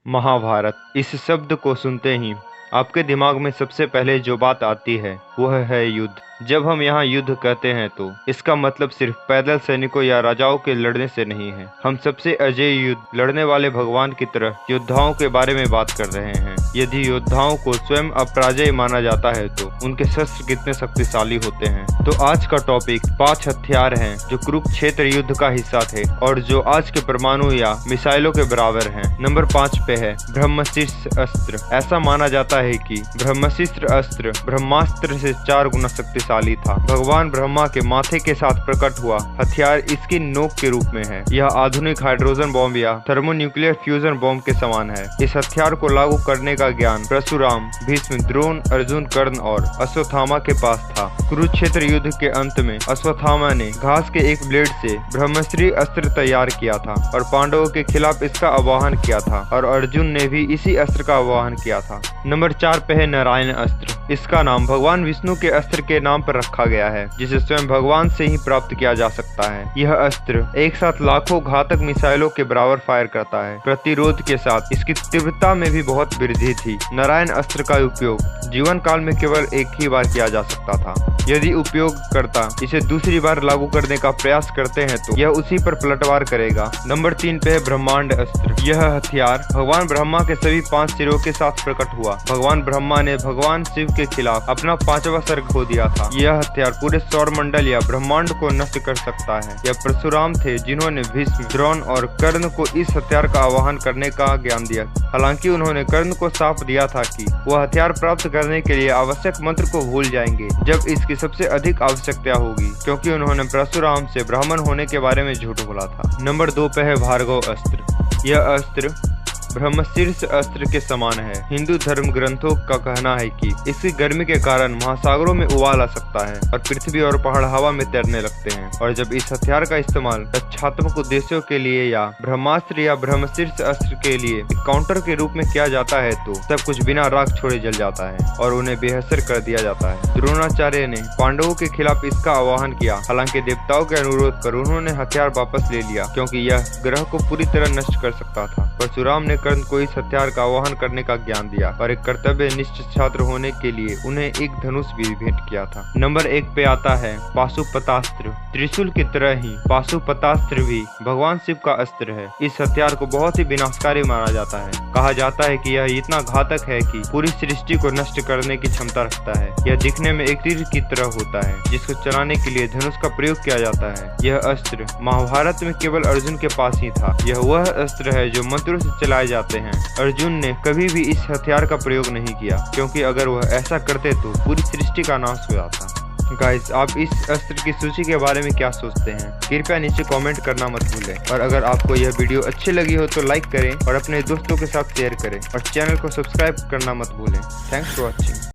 महाभारत। इस शब्द को सुनते ही आपके दिमाग में सबसे पहले जो बात आती है वह है युद्ध। जब हम यहाँ युद्ध कहते हैं तो इसका मतलब सिर्फ पैदल सैनिकों या राजाओं के लड़ने से नहीं है। हम सबसे अजेय युद्ध लड़ने वाले भगवान की तरह योद्धाओं के बारे में बात कर रहे हैं। यदि योद्धाओं को स्वयं अपराजय माना जाता है तो उनके शस्त्र कितने शक्तिशाली होते हैं। तो आज का टॉपिक 5 हथियार हैं जो कुरुक्षेत्र युद्ध का हिस्सा थे और जो आज के परमाणु या मिसाइलों के बराबर हैं। नंबर 5 पे है ब्रह्मशिष्य अस्त्र। ऐसा माना जाता है कि ब्रह्मशिष्य अस्त्र ब्रह्मास्त्र से 4 गुना शक्तिशाली था। भगवान ब्रह्मा के माथे के साथ प्रकट हुआ हथियार इसकी नोक के रूप में है। यह आधुनिक हाइड्रोजन बॉम्ब या थर्मोन्यूक्लियर फ्यूजन बॉम्ब के समान है। इस हथियार को लागू करने का ज्ञान परशुराम, भीष्म, द्रोण, अर्जुन, कर्ण और अश्वत्थामा के पास था। कुरुक्षेत्र युद्ध के अंत में अश्वत्थामा ने घास के एक ब्लेड से ब्रह्मश्री अस्त्र तैयार किया था और पांडवों के खिलाफ इसका आवाहन किया था और अर्जुन ने भी इसी अस्त्र का आवाहन किया था। नंबर 4 पे है नारायण अस्त्र। इसका नाम भगवान विष्णु के अस्त्र के नाम पर रखा गया है जिसे स्वयं भगवान से ही प्राप्त किया जा सकता है। यह अस्त्र एक साथ लाखों घातक मिसाइलों के बराबर फायर करता है। प्रतिरोध के साथ इसकी तीव्रता में भी बहुत वृद्धि थी। नारायण अस्त्र का उपयोग जीवन काल में केवल एक ही बार किया जा सकता था। यदि उपयोगकर्ता इसे दूसरी बार लागू करने का प्रयास करते हैं तो यह उसी पर पलटवार करेगा। नंबर 3 पे है ब्रह्मांड अस्त्र। यह हथियार भगवान ब्रह्मा के सभी 5 सिरों के साथ प्रकट हुआ। भगवान ब्रह्मा ने भगवान शिव के खिलाफ अपना 5वां सर खो दिया था। यह हथियार पूरे सौर मंडल या ब्रह्मांड को नष्ट कर सकता है। यह परशुराम थे जिन्होंने भीष्म, द्रोण और कर्ण को इस हथियार का आवाहन करने का ज्ञान दिया। हालांकि उन्होंने कर्ण को साफ दिया था कि वह हथियार प्राप्त करने के लिए आवश्यक मंत्र को भूल जाएंगे जब इसकी सबसे अधिक आवश्यकता होगी, क्योंकि उन्होंने परशुराम से ब्राह्मण होने के बारे में झूठ बोला था। नंबर 2 पे है भार्गव अस्त्र। यह अस्त्र ब्रह्मशीर्ष अस्त्र के समान है। हिंदू धर्म ग्रंथों का कहना है कि इसकी गर्मी के कारण महासागरों में उबाल आ सकता है और पृथ्वी और पहाड़ हवा में तैरने लगते हैं। और जब इस हथियार का इस्तेमाल रक्षात्मक उद्देश्यों के लिए या ब्रह्मास्त्र या ब्रह्मशीर्ष अस्त्र के लिए एक काउंटर के रूप में किया जाता है तो सब कुछ बिना राख छोड़े जल जाता है और उन्हें बेअसर कर दिया जाता है। द्रोणाचार्य ने पांडवों के खिलाफ इसका आह्वान किया। हालांकि देवताओं के अनुरोध पर उन्होंने हथियार वापस ले लिया क्योंकि यह ग्रह को पूरी तरह नष्ट कर सकता था। परशुराम ने कर्ण को इस हथियार का आवाहन करने का ज्ञान दिया और एक कर्तव्यनिष्ठ छात्र होने के लिए उन्हें एक धनुष भी भेंट किया था। नंबर 1 पे आता है पाशुपतास्त्र। त्रिशूल की तरह ही पाशुपतास्त्र भी भगवान शिव का अस्त्र है। इस हथियार को बहुत ही विनाशकारी माना जाता है। कहा जाता है कि यह इतना घातक है कि पूरी सृष्टि को नष्ट करने की क्षमता रखता है। यह दिखने में एक तीर की तरह होता है जिसको चलाने के लिए धनुष का प्रयोग किया जाता है। यह अस्त्र महाभारत में केवल अर्जुन के पास ही था। यह वह अस्त्र है जो मंत्रों से चलाए जाते हैं। अर्जुन ने कभी भी इस हथियार का प्रयोग नहीं किया क्योंकि अगर वह ऐसा करते तो पूरी सृष्टि का नाश हो जाता। गाइस, आप इस अस्त्र की सूची के बारे में क्या सोचते हैं? कृपया नीचे कमेंट करना मत भूलें और अगर आपको यह वीडियो अच्छी लगी हो तो लाइक करें और अपने दोस्तों के साथ शेयर करें और चैनल को सब्सक्राइब करना मत भूलें। Thanks for watching.